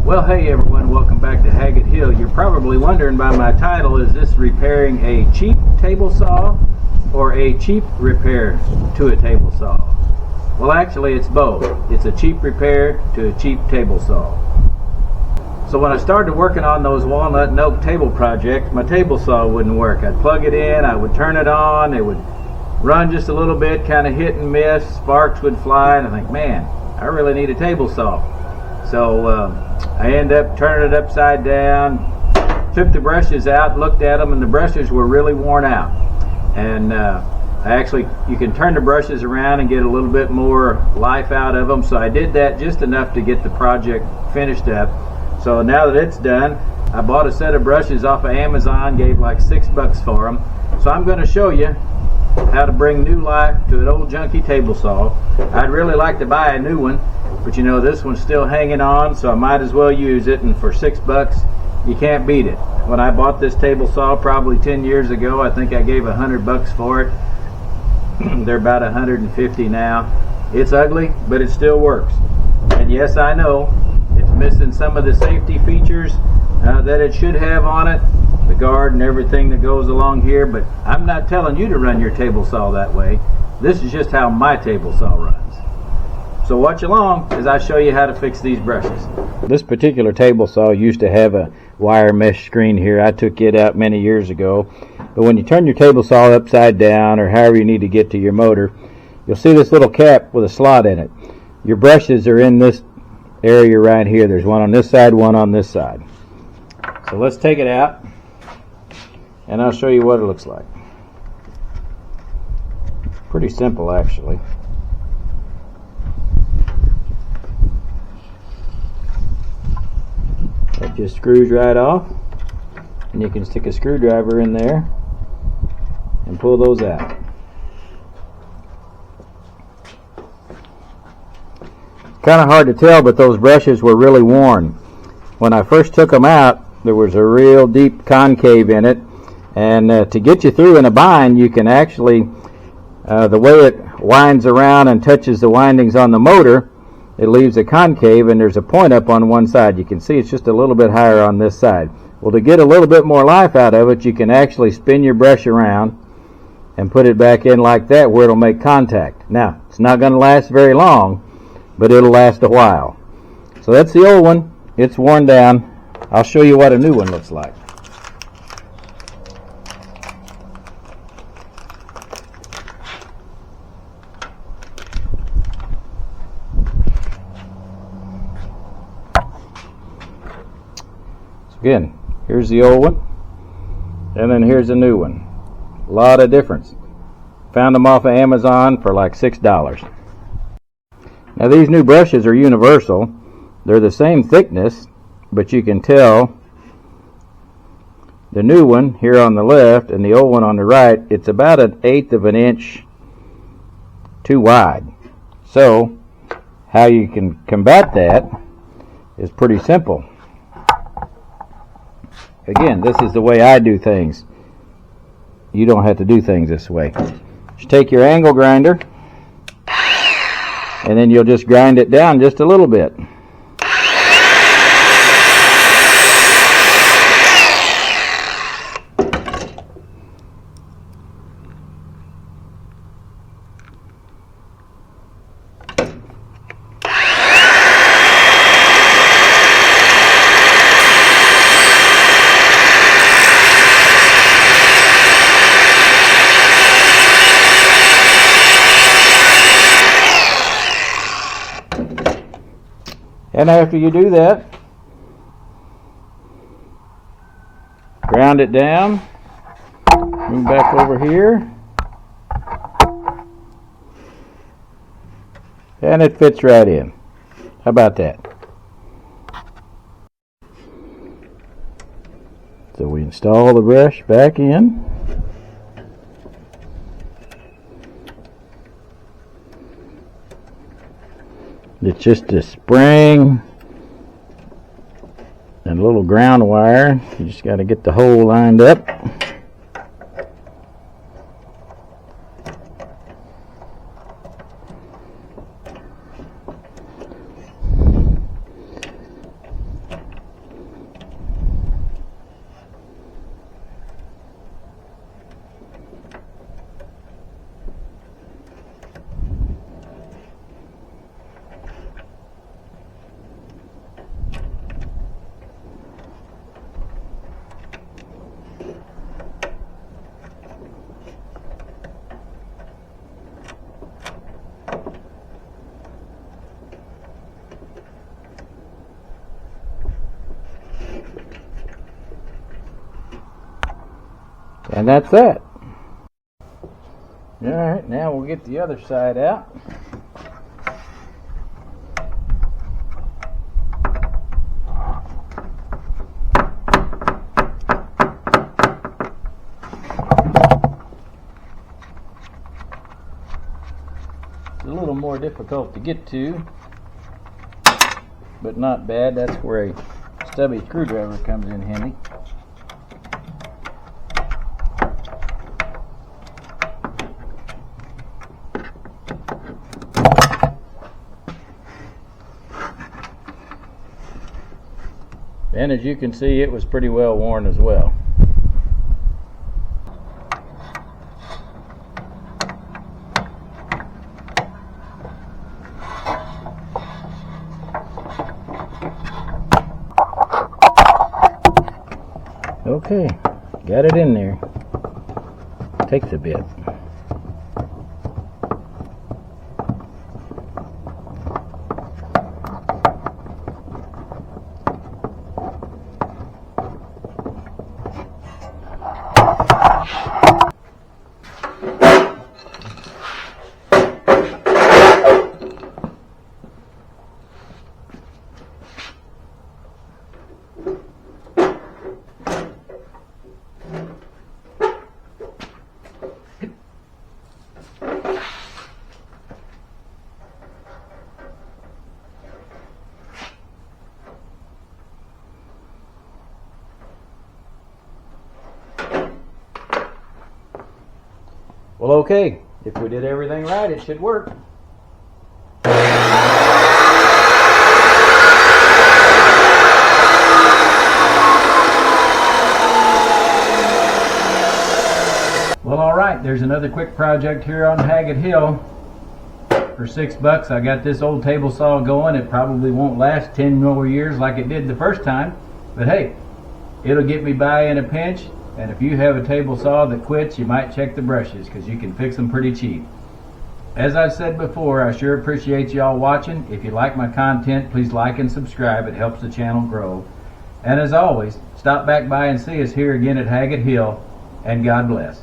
Well, hey everyone, welcome back to Haggett Hill. You're probably wondering by my title, is this repairing a cheap table saw or a cheap repair to a table saw? Well, actually it's both. It's a cheap repair to a cheap table saw. So when I started working on those walnut and oak table projects, my table saw wouldn't work. I'd plug it in, I would turn it on, it would run just a little bit, kind of hit and miss, sparks would fly, and I think, man, I really need a table saw. So I ended up turning it upside down, took the brushes out, looked at them, and the brushes were really worn out. And you can turn the brushes around and get a little bit more life out of them. So I did that just enough to get the project finished up. So now that it's done, I bought a set of brushes off of Amazon, gave like $6 for them. So I'm going to show you how to bring new life to an old junky table saw. I'd really like to buy a new one, but you know, this one's still hanging on, so I might as well use it, and for $6 you can't beat it. When I bought this table saw probably 10 years ago, I think I gave $100 for it. They're about $150 now. It's ugly, but it still works. And yes, I know it's missing some of the safety features that it should have on it, the guard and everything that goes along here, but I'm not telling you to run your table saw that way. This is just how my table saw runs. So watch along as I show you how to fix these brushes. This particular table saw used to have a wire mesh screen here. I took it out many years ago. But when you turn your table saw upside down, or however you need to get to your motor, you'll see this little cap with a slot in it. Your brushes are in this area right here. There's one on this side, one on this side. So let's take it out, and I'll show you what it looks like. Pretty simple, actually. It just screws right off, and you can stick a screwdriver in there and pull those out. Kind of hard to tell, but those brushes were really worn. When I first took them out, there was a real deep concave in it, and to get you through in a bind, you can actually, the way it winds around and touches the windings on the motor, it leaves a concave, and there's a point up on one side. You can see it's just a little bit higher on this side. Well, to get a little bit more life out of it, you can actually spin your brush around and put it back in like that, where it'll make contact. Now, it's not going to last very long, but it'll last a while. So that's the old one. It's worn down. I'll show you what a new one looks like. So again, here's the old one, and then here's a new one. A lot of difference. Found them off of Amazon for like $6. Now these new brushes are universal. They're the same thickness, but you can tell the new one here on the left and the old one on the right, it's about 1/8 of an inch too wide. So how you can combat that is pretty simple. Again, this is the way I do things. You don't have to do things this way. Just take your angle grinder, and then you'll just grind it down just a little bit. And after you do that, ground it down, move back over here, and it fits right in. How about that? So we install the brush back in. It's just a spring and a little ground wire. You just got to get the hole lined up. And that's that. Alright, now we'll get the other side out. It's a little more difficult to get to, but not bad. That's where a stubby screwdriver comes in handy. And as you can see, it was pretty well worn as well. Okay, got it in there. Takes a bit. Well, okay, if we did everything right, it should work. Well, alright, there's another quick project here on Haggett Hill. For $6, I got this old table saw going. It probably won't last 10 more years like it did the first time, but hey, it'll get me by in a pinch. And if you have a table saw that quits, you might check the brushes, because you can fix them pretty cheap. As I've said before, I sure appreciate y'all watching. If you like my content, please like and subscribe. It helps the channel grow. And as always, stop back by and see us here again at Haggett Hill, and God bless.